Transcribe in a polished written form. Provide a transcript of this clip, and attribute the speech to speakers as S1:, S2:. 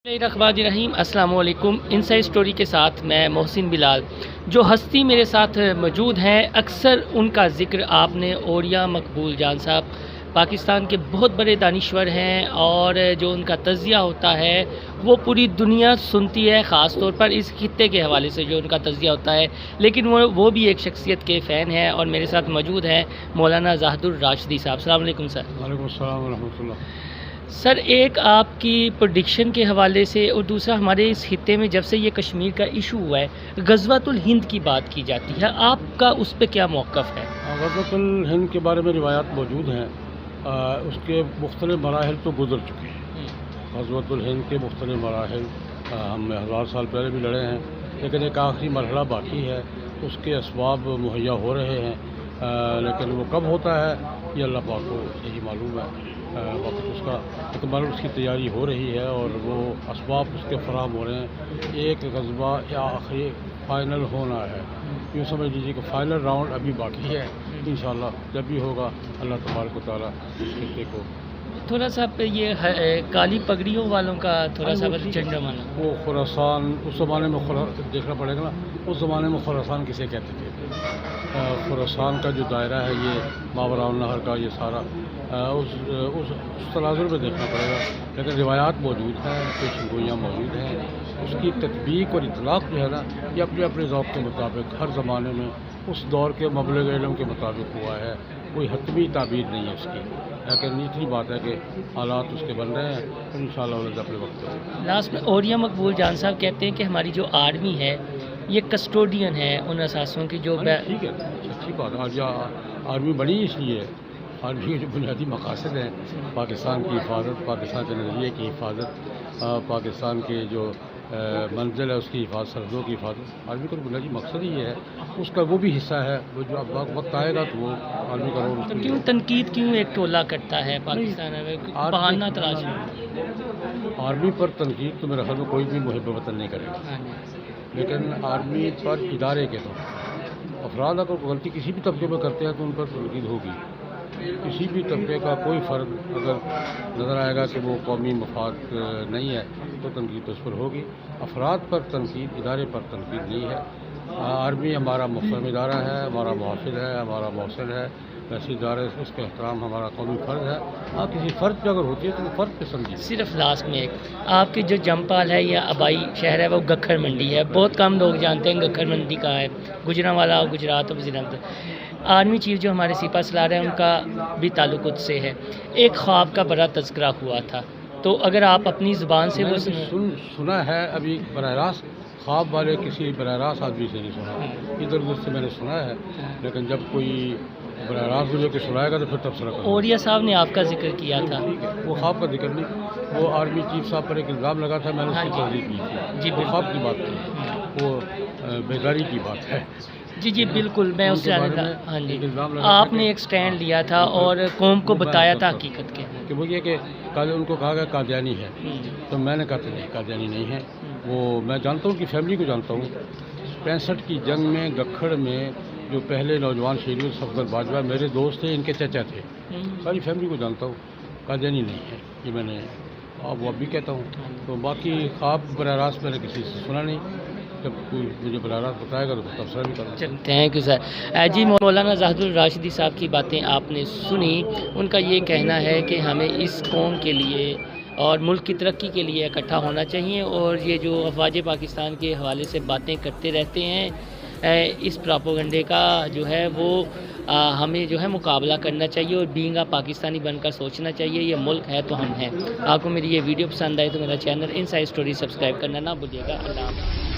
S1: रहीम अस्सलाम वालेकुम। Inside story के साथ मैं मोहसिन बिलाल। जो हस्ती मेरे साथ मौजूद हैं, अक्सर उनका ज़िक्र आपने ओरिया मकबूल जान साहब पाकिस्तान के बहुत बड़े दानिश्वर हैं और जो उनका तज़िया होता है वो पूरी दुनिया सुनती है, ख़ास तौर पर इस खित्ते के हवाले से जो उनका तज़िया होता है। लेकिन वो भी एक शख्सियत के फ़ैन हैं और मेरे साथ मौजूद हैं मौलाना ज़ाहिदुर राशिदी साहब। अस्सलाम वालेकुम सर।
S2: वालेकुम अस्सलाम व रहमतुल्लाह।
S1: सर, एक आपकी प्रेडिक्शन के हवाले से और दूसरा हमारे इस खित्ते में जब से ये कश्मीर का इशू हुआ है, ग़ज़वतुल हिंद की बात की जाती है, आपका उस पर क्या मौक़िफ़ है?
S2: ग़ज़वतुल हिंद के बारे में रिवायात मौजूद हैं। उसके मुख्तलिफ़ मराहिल तो गुज़र चुके हैं। ग़ज़वतुल हिंद के मुख्तलिफ़ मराहिल हम 1000 साल पहले भी लड़े हैं, लेकिन एक आखिरी मरहला बाकी है। उसके असबाब मुहैया हो रहे हैं, लेकिन वो कब होता है ये अल्लाह पाक को यही मालूम है। वक्त उसका तकमल उसकी तैयारी हो रही है और वो असबाब उसके फराहम हो रहे हैं। एक ग़ज़वा या आखिरी फ़ाइनल होना है, यूँ समझ लीजिए कि फ़ाइनल राउंड अभी बाकी है। इंशाअल्लाह जब भी होगा अल्लाह तबारक व तआला इस खित्ते को
S1: थोड़ा सा ये काली पगड़ियों वालों का थोड़ा सा झंडा माना,
S2: वो खुरासान उस ज़माने में देखना पड़ेगा ना, उस ज़माने में खुरासान किसे कहते थे। खुरासान का जो दायरा है ये मावराउन नहर का ये सारा उस तनाज़ुर में देखना पड़ेगा। लेकिन रिवायात मौजूद हैं, पेशन गोइयाँ मौजूद हैं। उसकी तत्बीक और इतलाक़ जो है ना, ये अपने अपने ज़ौक़ के मुताबिक हर ज़माने में उस दौर के मबलग़ इल्म के मुताबिक हुआ है। कोई हतमी ताबीर नहीं है उसकी, लेकिन इतनी बात है कि हालात उसके बन रहे हैं और इंशाअल्लाह अपने वक्त में।
S1: लास्ट में ओरिया मकबूल जान साहब कहते हैं कि हमारी जो आर्मी है ये कस्टोडियन है उन असासों की जो
S2: ठीक है, अच्छी बात है। आज आर्मी बनी इसलिए आर्मी के जो बुनियादी मकासद हैं, पाकिस्तान की हिफाजत, पाकिस्तान के नज़रिए की हिफाजत, पाकिस्तान के जो मंजिल है उसकी हिफाजत, सरहदों की हिफाजत, आर्मी का बुनियादी मकसद ही है। उसका वो भी हिस्सा है, वो जो अब वक्त आएगा तो वो आर्मी का रोल।
S1: तो क्यों तनकीद क्यों एक टोला करता है पाकिस्तान में, बहाना तलाश?
S2: आर्मी पर तनकीद तो मेरे ख्याल में कोई भी मुहिब वतन नहीं करेगा, लेकिन आर्मी पर इदारे के तौर अफराद अगर गलती किसी भी तबके में करते हैं तो उन पर तनकीद होगी। किसी भी तबके का कोई फ़र्द अगर नज़र आएगा कि वो कौमी मफाद नहीं है तो तनकीद तो उस पर होगी। अफराद पर तनकीद, इदारे पर तनकीद नहीं है। आर्मी हमारा मुहतरम इदारा है, हमारा मुहाफ़िज़ है, हमारा मौसल है। वैसे इदारे उसका एहतराम हमारा कौमी फ़र्ज़ है। हाँ, किसी फ़र्द पर अगर होती है तो वो फ़र्द पे समझिए।
S1: सिर्फ लास्ट में एक आपकी जो जमपाल है या आबाई शहर है वो गखर मंडी है, बहुत कम लोग जानते हैं गखर मंडी कहाँ है। गुजरांवाला और गुजरात और वज़ीर आर्मी चीफ जो हमारे सिपा सलार हैं उनका भी ताल्लुक़ उससे है। एक ख्वाब का बड़ा तज़किरा हुआ था, तो अगर आप अपनी ज़ुबान से वो
S2: सुना है अभी बराह रास्त, ख्वाब वाले किसी बराह रास्त आदमी से नहीं सुना, इधर उधर से मैंने सुना है। लेकिन जब कोई बराह रास्त मुझे कुछ सुनाएगा तो फिर तबसरा करूँगा।
S1: ओरिया साहब ने आपका जिक्र किया था,
S2: वो ख्वाब का जिक्र नहीं, वो आर्मी चीफ साहब पर एक इल्ज़ाम लगा था, मैंने उसकी तहरीर की थी।
S1: जी,
S2: वो ख्वाब की बात थी, वो बेदारी की बात है।
S1: जी बिल्कुल, मैं उससे हाँ जी, आपने एक स्टैंड लिया था और कौम को बताया था हकीकत के
S2: कि वो ये कि उनको कहा गया कादियानी है, तो मैंने कहा नहीं कादियानी नहीं है। वो मैं जानता हूँ कि फैमिली को जानता हूँ। 65 की जंग में गखड़ में जो पहले नौजवान शहीद हुए सफदर बाजवा मेरे दोस्त थे, इनके चचा थे। सारी फैमिली को जानता हूँ, कादियानी नहीं है ये मैंने वो अब भी कहता हूँ। तो बाकी ख्वाब बराह रास्त मैंने किसी से सुना नहीं, जब कोई मुझे बराह रास्त बताएगा तो तबसरा भी करूँगा।
S1: Thank you sir. जी, मौलाना ज़ाहिदुर राशिदी साहब की बातें आपने सुनी। उनका ये कहना है कि हमें इस कौम के लिए और मुल्क की तरक्की के लिए इकट्ठा होना चाहिए और ये जो अफवाज पाकिस्तान के हवाले से बातें करते रहते हैं, इस प्रोपेगेंडे का जो है वो हमें जो है मुकाबला करना चाहिए और बीइंग अ पाकिस्तानी बनकर सोचना चाहिए। ये मुल्क है तो हम हैं। आपको मेरी ये वीडियो पसंद आए तो मेरा चैनल इनसाइड स्टोरी सब्सक्राइब करना ना भूलिएगा। अल्लाह।